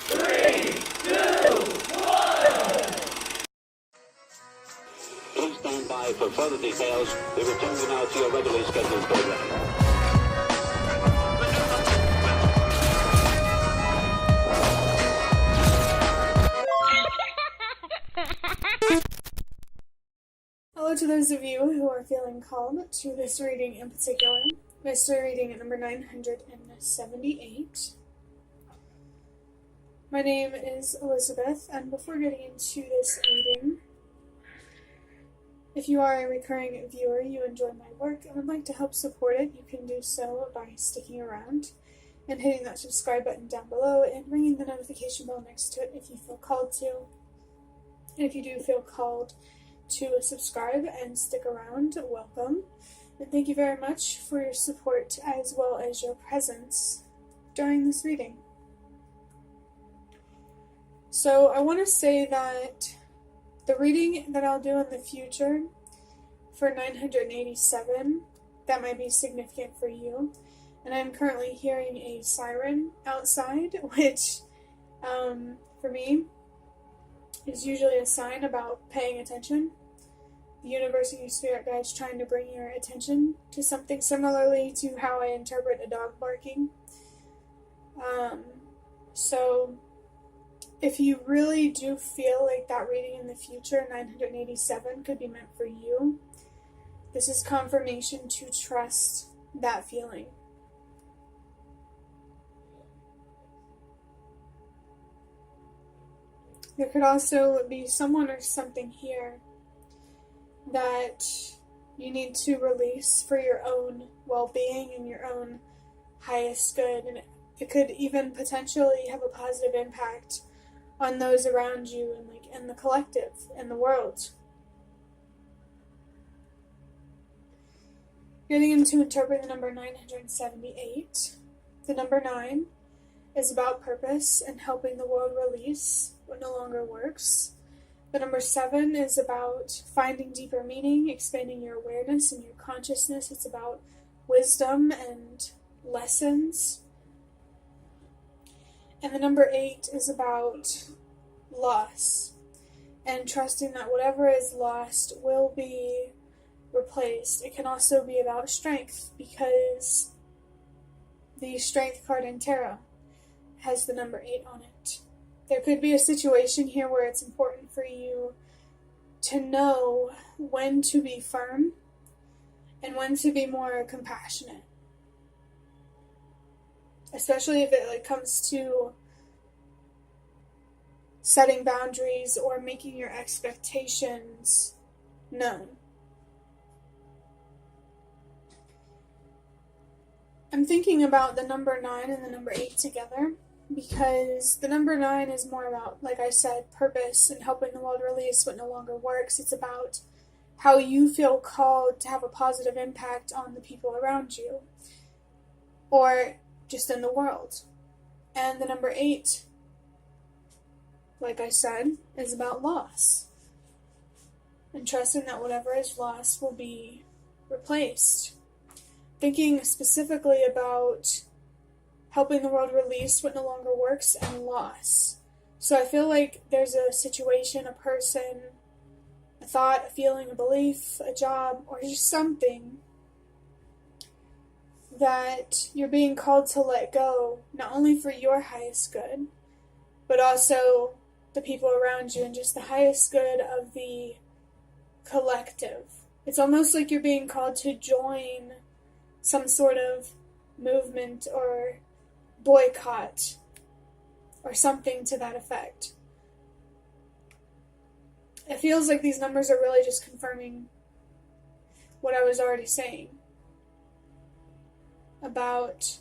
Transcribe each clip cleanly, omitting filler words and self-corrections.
3, 2, 1. Please stand by for further details. We return you now to your regularly scheduled program. Hello to those of you who are feeling called to this reading in particular, mystery reading at number 978. My name is Elizabeth, and before getting into this reading, if you are a recurring viewer, you enjoy my work, and would like to help support it, you can do so by sticking around and hitting that subscribe button down below and ringing the notification bell next to it if you feel called to. And if you do feel called to subscribe and stick around, welcome. And thank you very much for your support as well as your presence during this reading. So I want to say that the reading that I'll do in the future for 987, that might be significant for you. And I'm currently hearing a siren outside, which for me is usually a sign about paying attention. The universe and your spirit guides trying to bring your attention to something, similarly to how I interpret a dog barking. So if you really do feel like that reading in the future, 987, could be meant for you, this is confirmation to trust that feeling. There could also be someone or something here that you need to release for your own well-being and your own highest good, and it could even potentially have a positive impact on those around you and in the collective, in the world. Getting into interpreting the number 978, the number 9 is about purpose and helping the world release what no longer works. The number 7 is about finding deeper meaning, expanding your awareness and your consciousness. It's about wisdom and lessons. And the number 8 is about loss and trusting that whatever is lost will be replaced. It can also be about strength, because the strength card in tarot has the number 8 on it. There could be a situation here where it's important for you to know when to be firm and when to be more compassionate. Especially if it comes to setting boundaries or making your expectations known. I'm thinking about the number 9 and the number 8 together, because the number 9 is more about, like I said, purpose and helping the world release what no longer works. It's about how you feel called to have a positive impact on the people around you, or just in the world. And the number 8, like I said, is about loss and trusting that whatever is lost will be replaced. Thinking specifically about helping the world release what no longer works and loss. So I feel like there's a situation, a person, a thought, a feeling, a belief, a job, or just something that you're being called to let go, not only for your highest good, but also the people around you and just the highest good of the collective. It's almost like you're being called to join some sort of movement or boycott or something to that effect. It feels like these numbers are really just confirming what I was already saying about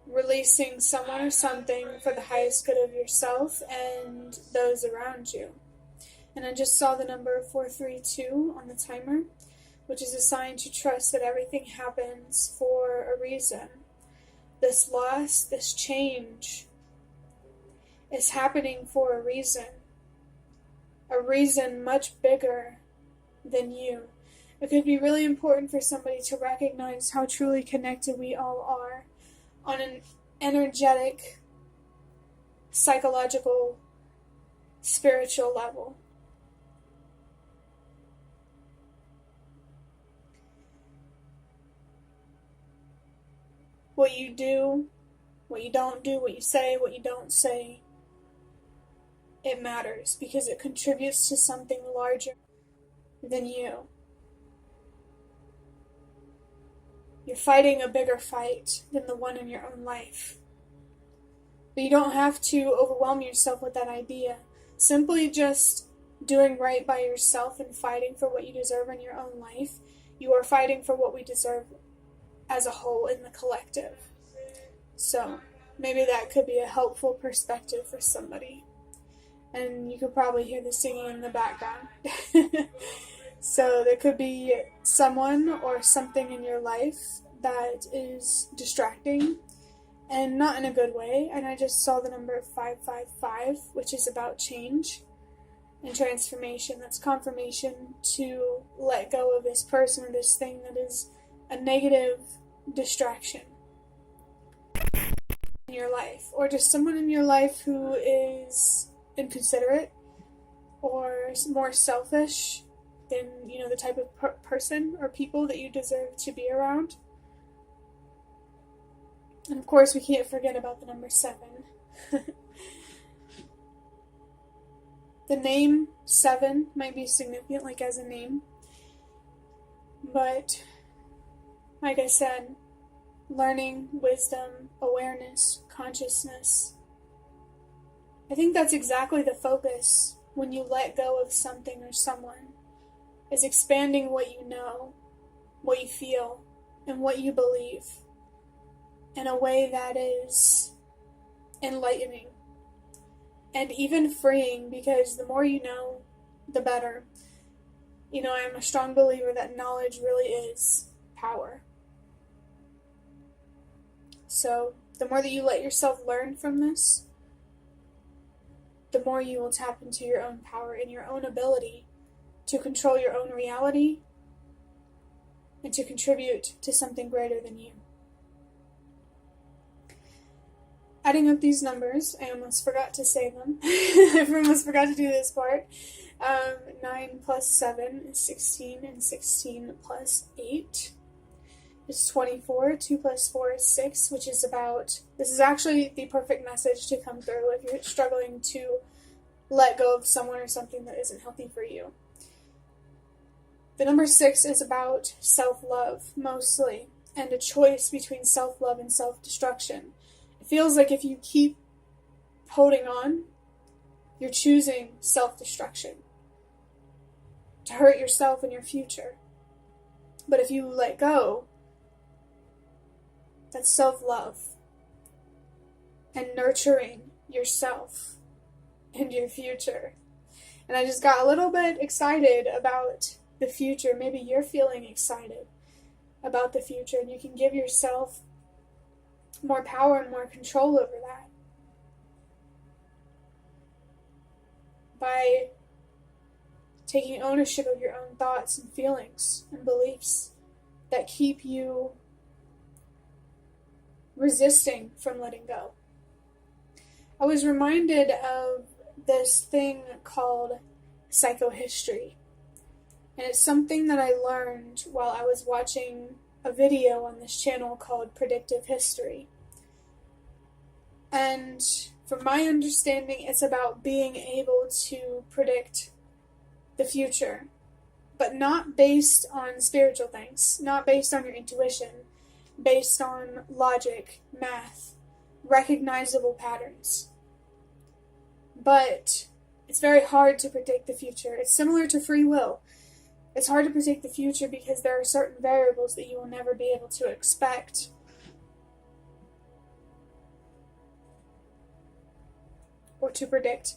releasing someone or something for the highest good of yourself and those around you. And I just saw the number 432 on the timer, which is a sign to trust that everything happens for a reason. This loss, this change is happening for a reason much bigger than you. It could be really important for somebody to recognize how truly connected we all are on an energetic psychological, spiritual level. What you do, what you don't do, what you say, what you don't say, it matters because it contributes to something larger than you. You're fighting a bigger fight than the one in your own life. But you don't have to overwhelm yourself with that idea. Simply just doing right by yourself and fighting for what you deserve in your own life. You are fighting for what we deserve as a whole in the collective. So maybe that could be a helpful perspective for somebody. And you could probably hear the singing in the background. So there could be someone or something in your life that is distracting and not in a good way. And I just saw the number 555, which is about change and transformation. That's confirmation to let go of this person or this thing that is a negative distraction in your life, or just someone in your life who is inconsiderate or more selfish than, the type of person or people that you deserve to be around. And of course, we can't forget about the number 7. The name 7 might be significant, like as a name, but like I said, learning, wisdom, awareness, consciousness. I think that's exactly the focus when you let go of something or someone, is expanding what you know, what you feel, and what you believe in a way that is enlightening and even freeing, because the more you know, the better. I'm a strong believer that knowledge really is power. So the more that you let yourself learn from this, the more you will tap into your own power and your own ability to control your own reality and to contribute to something greater than you. Adding up these numbers, I almost forgot to say them. I almost forgot to do this part. 9 plus 7 is 16, and 16 plus 8 is 24. 2 plus 4 is 6, which is about, this is actually the perfect message to come through if you're struggling to let go of someone or something that isn't healthy for you. The number 6 is about self-love, mostly, and a choice between self-love and self-destruction. It feels like if you keep holding on, you're choosing self-destruction to hurt yourself and your future. But if you let go, that's self-love and nurturing yourself and your future. And I just got a little bit excited about the future. Maybe you're feeling excited about the future, and you can give yourself more power and more control over that by taking ownership of your own thoughts and feelings and beliefs that keep you resisting from letting go. I was reminded of this thing called psychohistory. And it's something that I learned while I was watching a video on this channel called Predictive History. And from my understanding, it's about being able to predict the future, but not based on spiritual things, not based on your intuition, based on logic, math, recognizable patterns. But it's very hard to predict the future. It's similar to free will. It's hard to predict the future because there are certain variables that you will never be able to expect. Or to predict.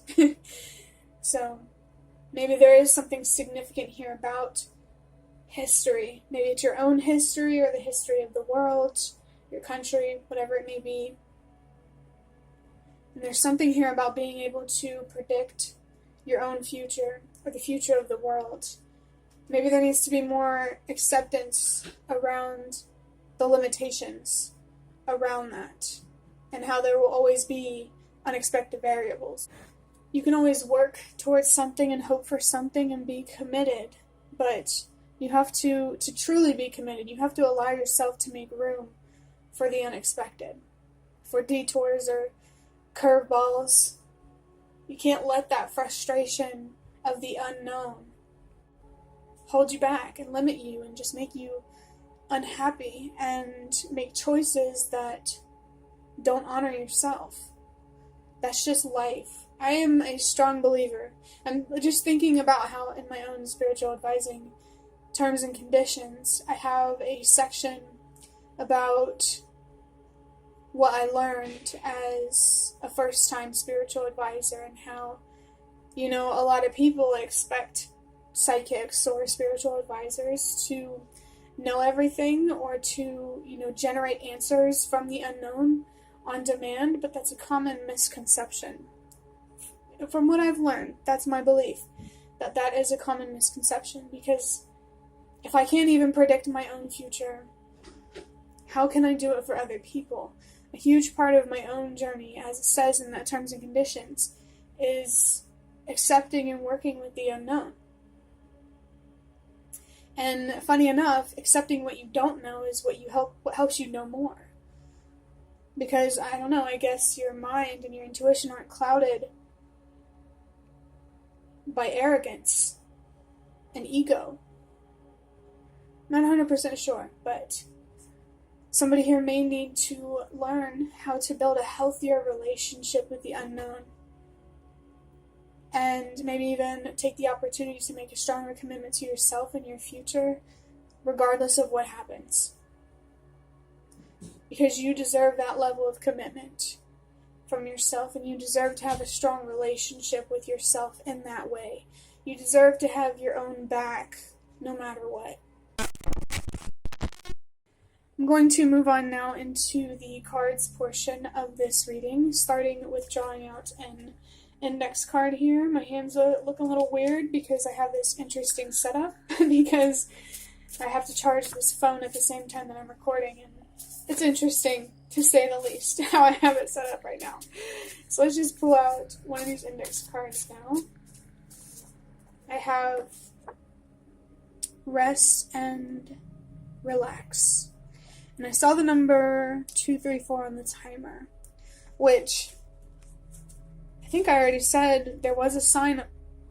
So, maybe there is something significant here about history. Maybe it's your own history or the history of the world, your country, whatever it may be. And there's something here about being able to predict your own future or the future of the world. Maybe there needs to be more acceptance around the limitations around that, and how there will always be unexpected variables. You can always work towards something and hope for something and be committed, but you have to truly be committed. You have to allow yourself to make room for the unexpected, for detours or curveballs. You can't let that frustration of the unknown hold you back and limit you and just make you unhappy and make choices that don't honor yourself. That's just life. I am a strong believer. I'm just thinking about how in my own spiritual advising terms and conditions, I have a section about what I learned as a first-time spiritual advisor and how, a lot of people expect psychics or spiritual advisors to know everything or to, generate answers from the unknown on demand, but that's a common misconception. From what I've learned, that's my belief, that is a common misconception, because if I can't even predict my own future, how can I do it for other people? A huge part of my own journey, as it says in that terms and conditions, is accepting and working with the unknown. And funny enough, accepting what you don't know is what helps you know more. Because, I don't know, I guess your mind and your intuition aren't clouded by arrogance and ego. Not 100% sure, but somebody here may need to learn how to build a healthier relationship with the unknown. And maybe even take the opportunity to make a stronger commitment to yourself and your future, regardless of what happens. Because you deserve that level of commitment from yourself, and you deserve to have a strong relationship with yourself in that way. You deserve to have your own back, no matter what. I'm going to move on now into the cards portion of this reading, starting with drawing out an index card here. My hands look a little weird because I have this interesting setup because I have to charge this phone at the same time that I'm recording, and it's interesting to say the least how I have it set up right now. So let's just pull out one of these index cards now. I have rest and relax. And I saw the number 234 on the timer, which I think I already said there was a sign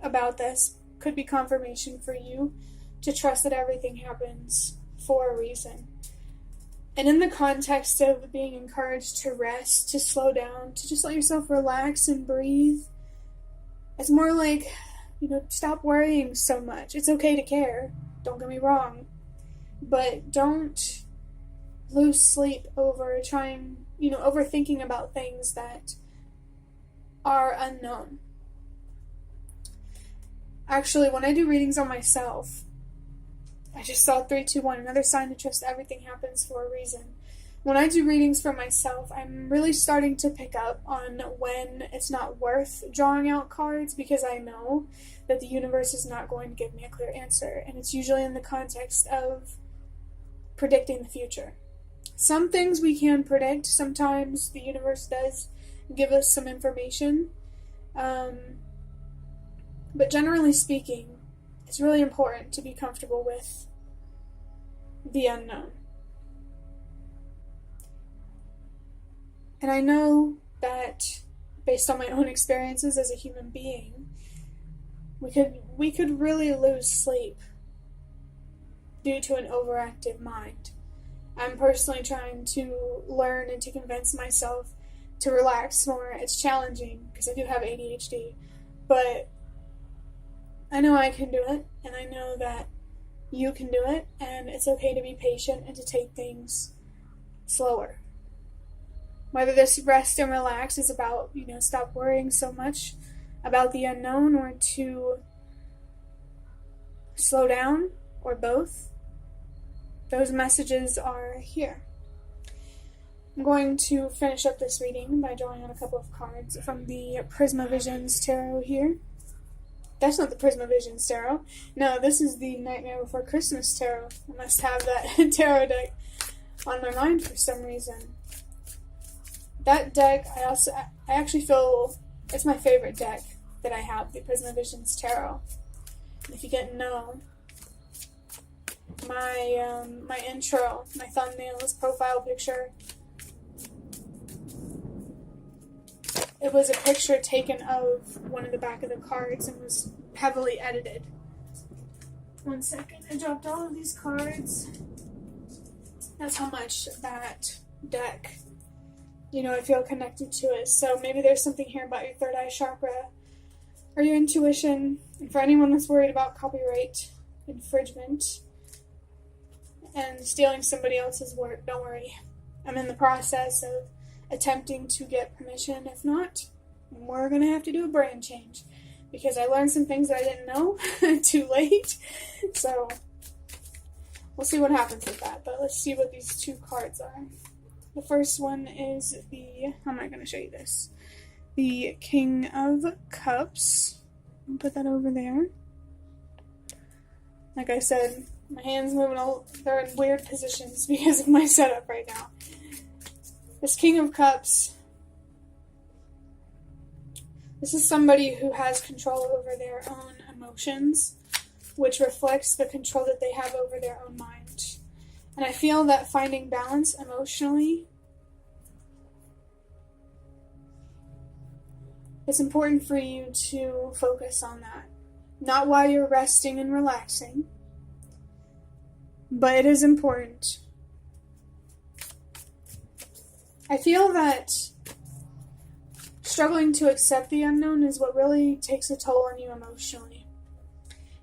about this. Could be confirmation for you to trust that everything happens for a reason. And in the context of being encouraged to rest, to slow down, to just let yourself relax and breathe, it's more like, stop worrying so much. It's okay to care, don't get me wrong, but don't lose sleep over overthinking about things that are unknown. Actually, when I do readings on myself, I just saw 321, another sign to trust everything happens for a reason. When I do readings for myself, I'm really starting to pick up on when it's not worth drawing out cards, because I know that the universe is not going to give me a clear answer, and it's usually in the context of predicting the future. Some things we can predict. Sometimes the universe does give us some information. But generally speaking, it's really important to be comfortable with the unknown. And I know that based on my own experiences as a human being, we could really lose sleep due to an overactive mind. I'm personally trying to learn and to convince myself to relax more. It's challenging because I do have ADHD, but I know I can do it, and I know that you can do it, and it's okay to be patient and to take things slower. Whether this rest and relax is about, stop worrying so much about the unknown, or to slow down, or both, those messages are here. I'm going to finish up this reading by drawing on a couple of cards from the Prisma Visions Tarot here. That's not the Prisma Visions Tarot. No, this is the Nightmare Before Christmas Tarot. I must have that tarot deck on my mind for some reason. That deck, I actually feel it's my favorite deck that I have, the Prism of Visions Tarot. And if you didn't know, my intro, my thumbnail, this profile picture, it was a picture taken of one of the back of the cards and was heavily edited. One second, I dropped all of these cards. That's how much that deck, I feel connected to it. So maybe there's something here about your third eye chakra or your intuition. And for anyone that's worried about copyright infringement and stealing somebody else's work, don't worry. I'm in the process of attempting to get permission. If not, we're going to have to do a brand change because I learned some things that I didn't know too late. So we'll see what happens with that. But let's see what these two cards are. The first one is how am I going to show you this? The King of Cups. I'll put that over there. Like I said, my hands moving they're in weird positions because of my setup right now. This King of Cups, this is somebody who has control over their own emotions, which reflects the control that they have over their own mind. And I feel that finding balance emotionally it's important for you to focus on that. Not while you're resting and relaxing, but it is important. I feel that struggling to accept the unknown is what really takes a toll on you emotionally.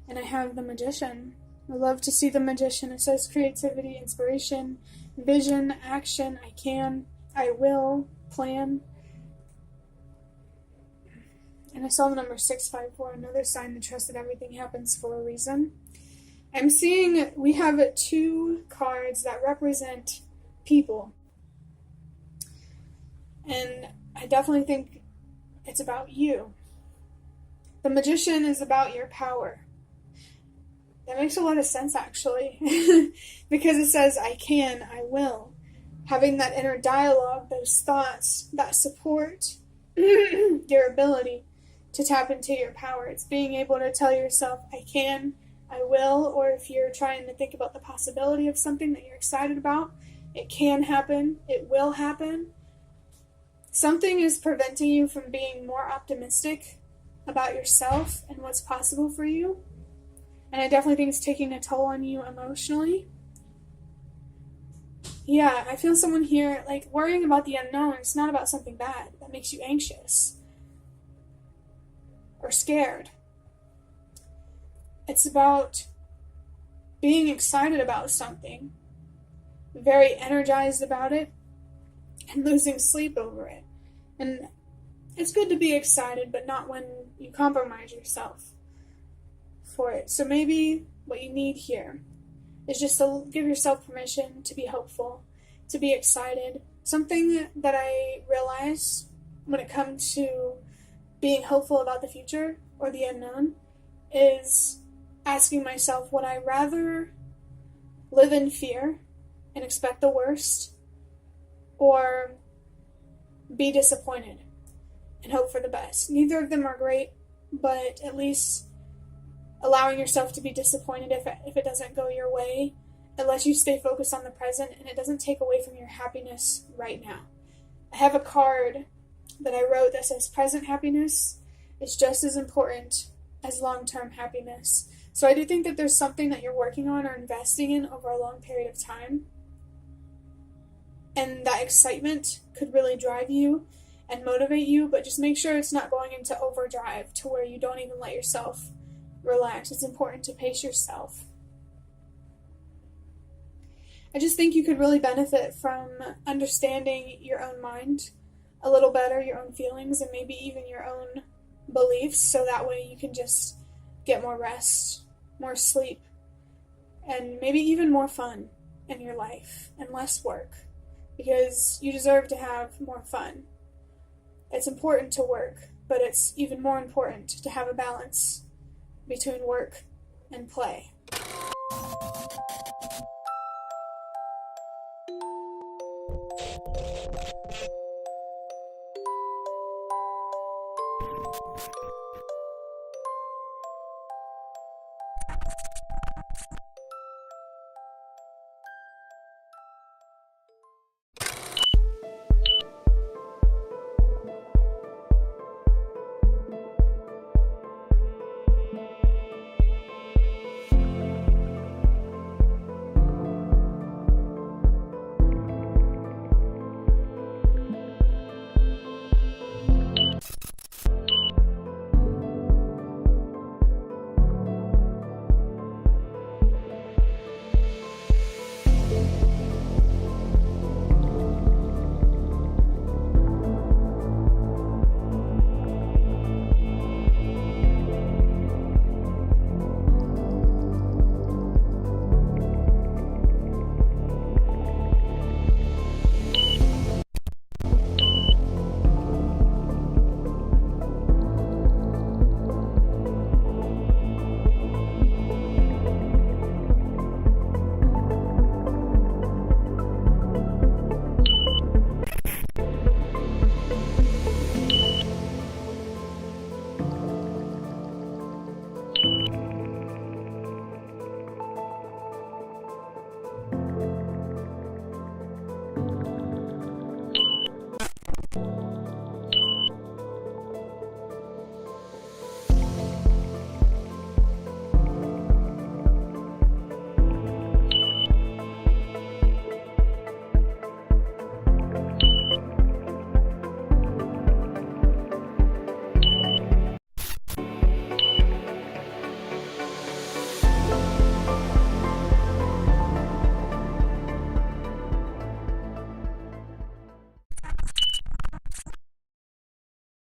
And I have the Magician. I love to see the Magician. It says creativity, inspiration, vision, action, I can, I will, plan. And I saw the number 654, another sign to trust that everything happens for a reason. I'm seeing we have two cards that represent people. And I definitely think it's about you. The Magician is about your power. That makes a lot of sense, actually. Because it says, I can, I will. Having that inner dialogue, those thoughts that support your ability to tap into your power. It's being able to tell yourself, I can, I will, or if you're trying to think about the possibility of something that you're excited about, it can happen, it will happen. Something is preventing you from being more optimistic about yourself and what's possible for you. And I definitely think it's taking a toll on you emotionally. Yeah, I feel someone here, like, worrying about the unknown. It's not about something bad that makes you anxious or scared. It's about being excited about something, very energized about it, and losing sleep over it. And it's good to be excited, but not when you compromise yourself for it. So maybe what you need here is just to give yourself permission to be hopeful, to be excited. Something that I realize when it comes to being hopeful about the future or the unknown is asking myself, would I rather live in fear and expect the worst, or be disappointed and hope for the best? Neither of them are great, but at least allowing yourself to be disappointed if it doesn't go your way, it lets you stay focused on the present, and it doesn't take away from your happiness right now. I have a card that I wrote that says present happiness is just as important as long-term happiness. So I do think that there's something that you're working on or investing in over a long period of time, and that excitement could really drive you and motivate you, but just make sure it's not going into overdrive to where you don't even let yourself relax. It's important to pace yourself. I just think you could really benefit from understanding your own mind a little better, your own feelings, and maybe even your own beliefs, so that way you can just get more rest, more sleep, and maybe even more fun in your life and less work, because you deserve to have more fun. It's important to work, but it's even more important to have a balance between work and play.